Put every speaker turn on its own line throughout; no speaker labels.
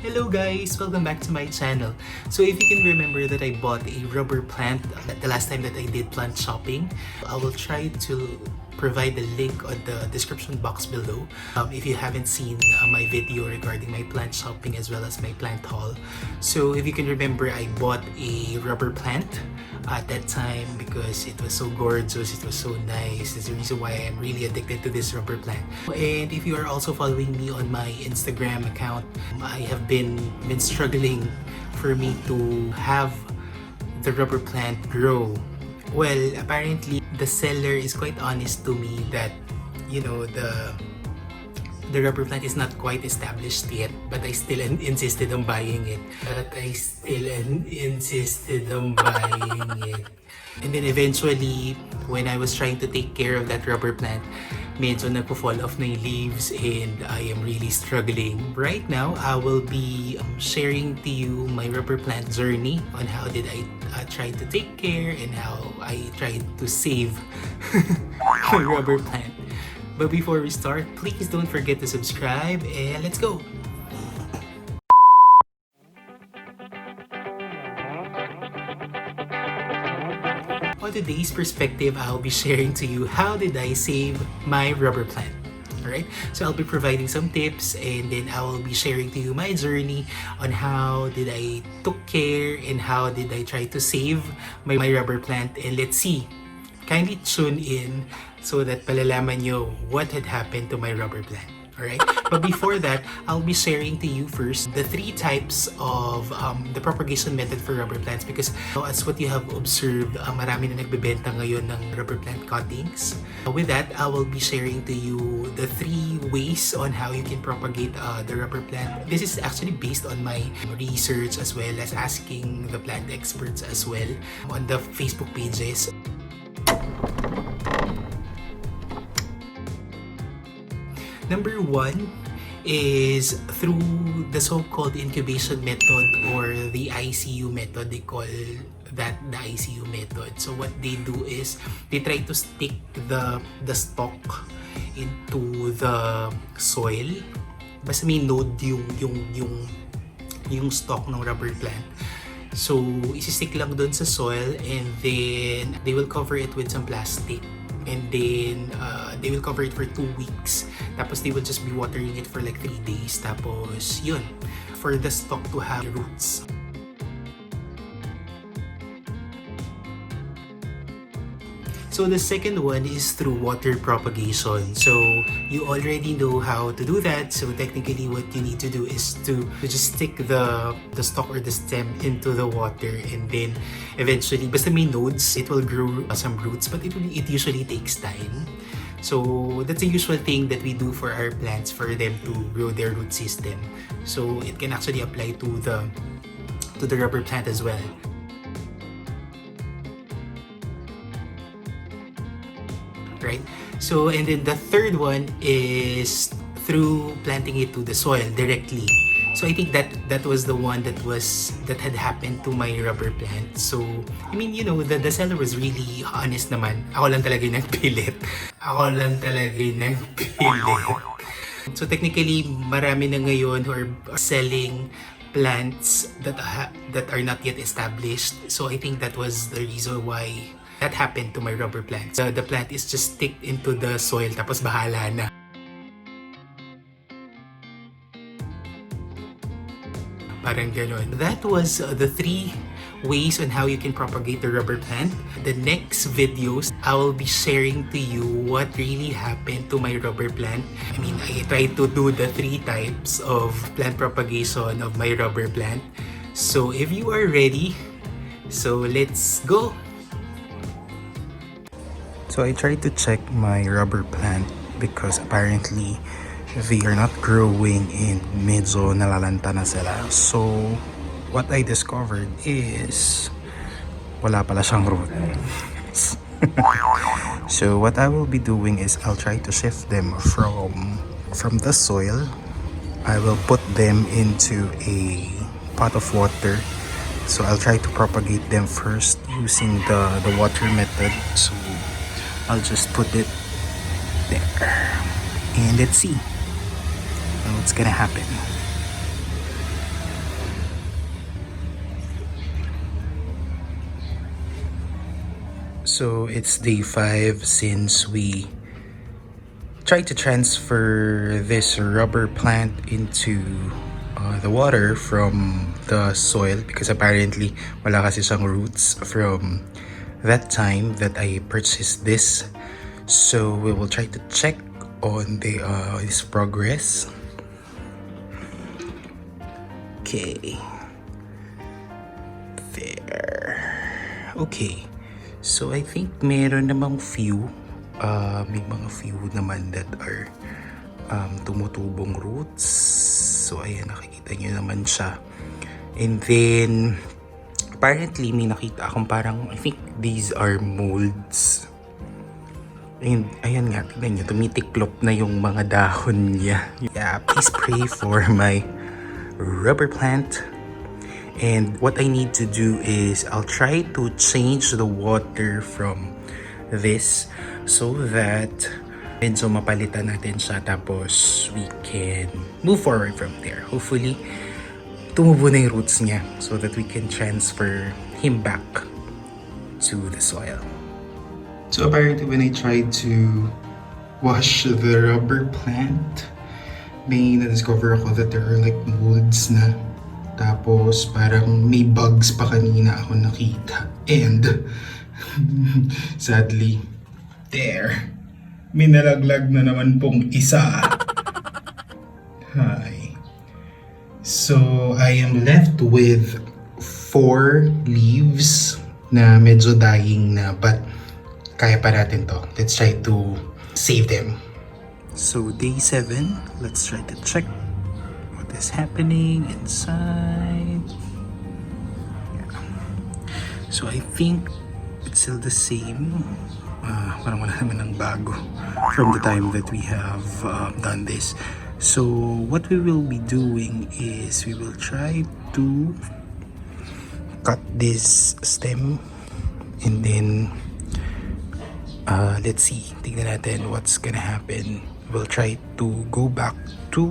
Hello guys! Welcome back to my channel. So if you can remember that I bought a rubber plant the last time that I did plant shopping, I will try to provide the link on the description box below if you haven't seen my video regarding my plant shopping as well as my plant haul. So if you can remember, I bought a rubber plant at that time because it was so gorgeous, it was so nice. That's the reason why I'm really addicted to this rubber plant. And if you are also following me on my Instagram account, I have been struggling for me to have the rubber plant grow. Well, apparently the seller is quite honest to me that, you know, the rubber plant is not quite established yet, but I still insisted on buying it. And then eventually, when I was trying to take care of that rubber plant, medyo nagpo-fall off na yung leaves and I am really struggling. Right now, I will be sharing to you my rubber plant journey on how did I try to take care and how I tried to save my rubber plant. But before we start, please don't forget to subscribe and let's go! On today's perspective, I'll be sharing to you how did I save my rubber plant. Alright, so I'll be providing some tips and then I will be sharing to you my journey on how did I took care and how did I try to save my rubber plant. And let's see, kindly tune in so that palalaman nyo what had happened to my rubber plant. Alright? But before that, I'll be sharing to you first the 3 types of the propagation method for rubber plants because as what you have observed, marami na nagbebenta ngayon ng rubber plant cuttings. With that, I will be sharing to you the 3 ways on how you can propagate the rubber plant. This is actually based on my research as well as asking the plant experts as well on the Facebook pages. Number 1 is through the so-called incubation method or the ICU method. They call that the ICU method. So what they do is they try to stick the stalk into the soil. Basta may node yung stalk ng rubber plant. So isi-stick lang dun sa soil and then they will cover it with some plastic. And then they will cover it for 2 weeks. Tapos they will just be watering it for like 3 days. Tapos yun, for the stalk to have roots. So the second one is through water propagation. So you already know how to do that. So technically what you need to do is to just stick the stalk or the stem into the water and then eventually, basta may nodes, it will grow some roots, but it usually takes time. So that's a usual thing that we do for our plants for them to grow their root system. So it can actually apply to the rubber plant as well. Right? So, and then the third one is through planting it to the soil directly. So I think that was the one that had happened to my rubber plant. So, I mean, you know, the seller was really honest naman. Ako lang talaga yung nagpilit. So technically, marami na ngayon who are selling plants that are not yet established. So I think that was the reason why that happened to my rubber plant. The plant is just sticked into the soil tapos bahala na. Parang ganon. That was the 3 ways on how you can propagate the rubber plant. The next videos, I will be sharing to you what really happened to my rubber plant. I mean, I tried to do the 3 types of plant propagation of my rubber plant. So if you are ready, so let's go! So I tried to check my rubber plant because apparently they are not growing and medyo nalalanta na sila. So what I discovered is wala pala siyang roots. So what I will be doing is I'll try to shift them from the soil. I will put them into a pot of water. So I'll try to propagate them first using the water method. So I'll just put it there and let's see what's gonna happen. So it's day 5 since we tried to transfer this rubber plant into the water from the soil because apparently wala kasi siyang roots from that time that I purchased this. So we will try to check on the its progress. Okay. There. Okay. So I think meron namang few. May mga few naman that are tumutubong roots. So ayan, nakikita nyo naman siya. And then apparently may nakita akong parang, I think these are molds. And ayan nga, tignan nyo, tumitiklop na yung mga dahon niya. Yeah, please pray for my rubber plant. And what I need to do is I'll try to change the water from this so that medyo mapalitan natin siya, tapos we can move forward from there. Hopefully tumubo na yung roots niya so that we can transfer him back to the soil. So apparently when I tried to wash the rubber plant, may na-discover ako that there are like molds na. Tapos parang may bugs pa kanina ako nakita. And sadly, there, may nalaglag na naman pong isa. Hi. So I am left with 4 leaves na medyo dying na, but kaya pa natin to. Let's try to save them. So day 7, let's try to check what is happening inside. Yeah. So I think it's still the same. Parang wala naman ng bago from the time that we have done this. So what we will be doing is we will try to cut this stem and then let's see, tignan natin what's gonna happen. We'll try to go back to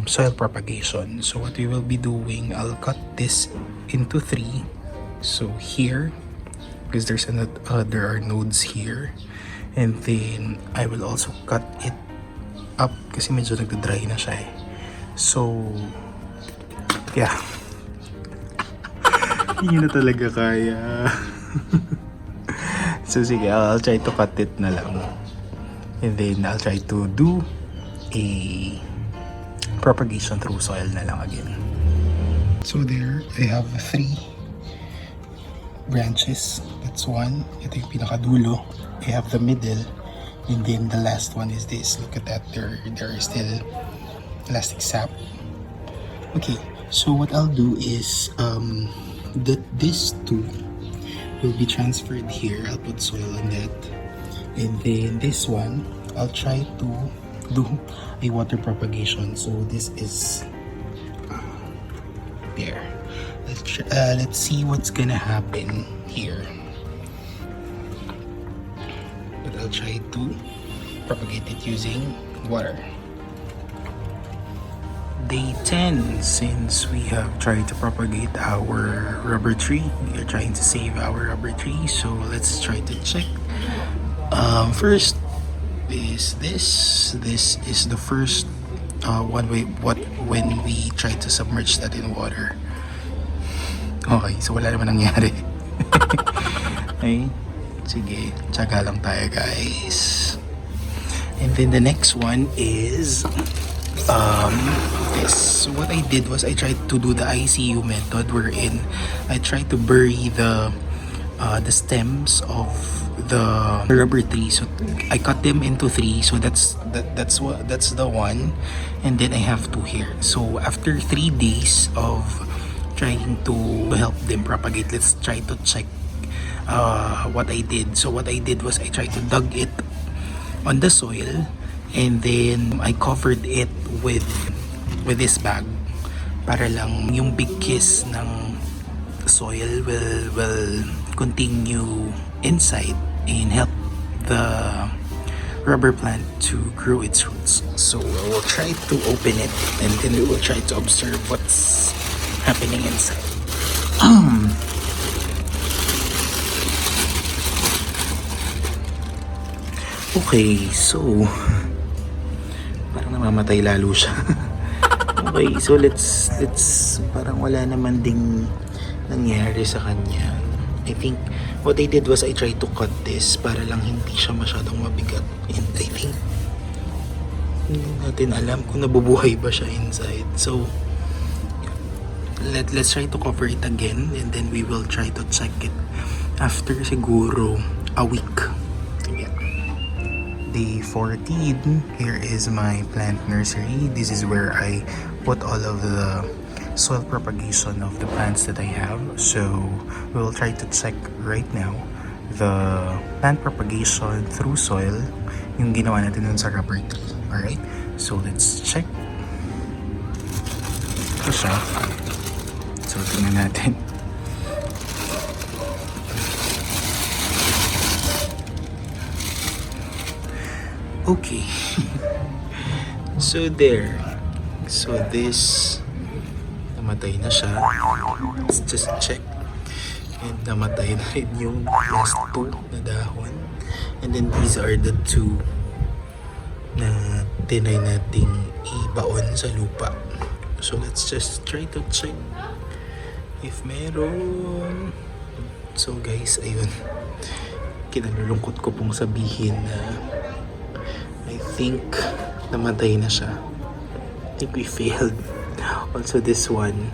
soil propagation. So what we will be doing, I'll cut this into 3. So here, because there are nodes here, and then I will also cut it up kasi medyo nagda-dry na siya eh. So yeah, hindi na talaga kaya. So sige, I'll try to cut it na lang. And then I'll try to do a propagation through soil na lang again. So there, I have 3 branches. That's 1. Ito yung pinakadulo. I have the middle. And then the last one is this. Look at that. There is still elastic sap. Okay, so what I'll do is this 2 will be transferred here. I'll put soil on that. And then this one, I'll try to do a water propagation. So this is there. Let's see what's gonna happen here. But I'll try to propagate it using water. Day 10, since we have tried to propagate our rubber tree, we are trying to save our rubber tree. So let's try to check. First is this is the first when we try to submerge that in water. Okay, so wala naman nangyari. Okay, sige, tsaga lang tayo guys. And then the next one is this. So what I did was I tried to do the ICU method, wherein I tried to bury the stems of the rubber tree. So I cut them into 3. So that's the one, and then I have 2 here. So after 3 days of trying to help them propagate, let's try to check what I did. So what I did was I tried to dug it on the soil, and then I covered it with this bag para lang yung big kiss ng soil will continue inside and help the rubber plant to grow its roots. So we'll try to open it and then we will try to observe what's happening inside. Okay, so parang namamatay lalo siya. Okay, so let's parang wala naman ding nangyari sa kanya. I think what I did was I tried to cut this para lang hindi siya masyadong mabigat. And I think hindi natin alam kung nabubuhay ba siya inside. So let's try to cover it again, and then we will try to check it after siguro a week. Yeah. Day 14, here is my plant nursery. This is where I put all of the soil propagation of the plants that I have. So we will try to check right now the plant propagation through soil, yung ginawa natin dun sa rubber tree. Alright, so let's check. Ito siya. So tingnan natin. Okay. So there. So this, namatay na siya. Let's just check. And namatay na rin yung last two na dahon. And then these are the two na tinay nating ibaon sa lupa. So let's just try to check if meron. So guys, ayun. Kinalulungkot ko pong sabihin na I think namatay na siya. I think we failed. Also this one,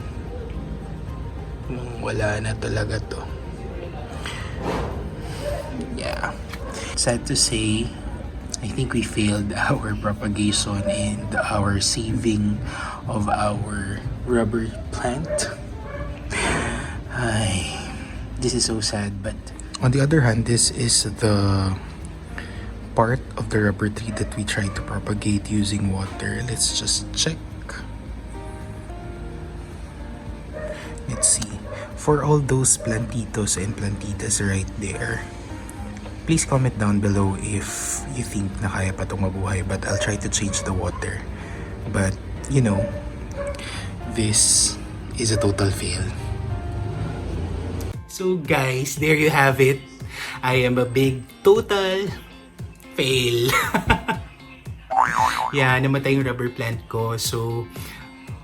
wala na talaga to. Yeah. Sad to say, I think we failed our propagation and our saving of our rubber plant. Ay, this is so sad, but on the other hand, this is the part of the rubber tree that we try to propagate using water. Let's just check. Let's see. For all those plantitos and plantitas right there, please comment down below if you think na kaya pa itong mabuhay, but I'll try to change the water. But, you know, this is a total fail. So guys, there you have it. I am a big total fail. Yeah, namatay yung rubber plant ko. So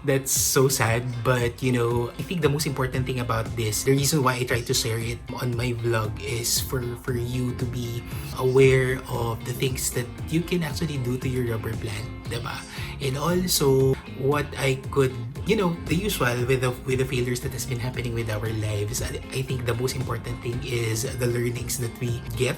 that's so sad, but you know, I think the most important thing about this, the reason why I try to share it on my vlog, is for you to be aware of the things that you can actually do to your rubber plant, diba? And also what I could, you know, the usual with the failures that has been happening with our lives. I think the most important thing is the learnings that we get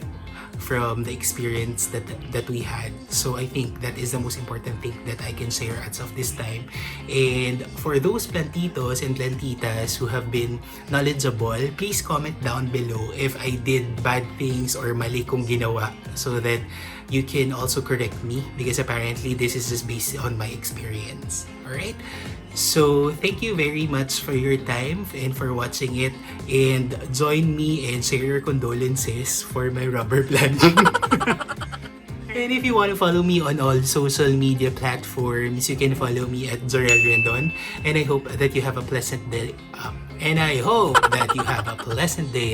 from the experience that we had. So I think that is the most important thing that I can share as of this time. And for those plantitos and plantitas who have been knowledgeable, please comment down below if I did bad things or mali kong ginawa, so that you can also correct me, because apparently this is just based on my experience. Alright? So thank you very much for your time and for watching it, and join me and share your condolences for my rubber planting. And if you want to follow me on all social media platforms, you can follow me at Jorell Rendon. And I hope that you have a pleasant day.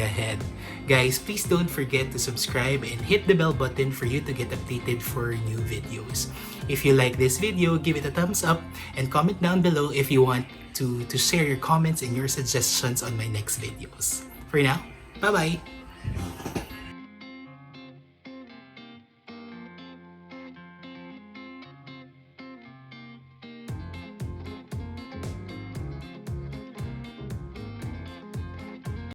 Ahead. Guys, please don't forget to subscribe and hit the bell button for you to get updated for new videos. If you like this video, give it a thumbs up and comment down below if you want to share your comments and your suggestions on my next videos. For now, bye-bye!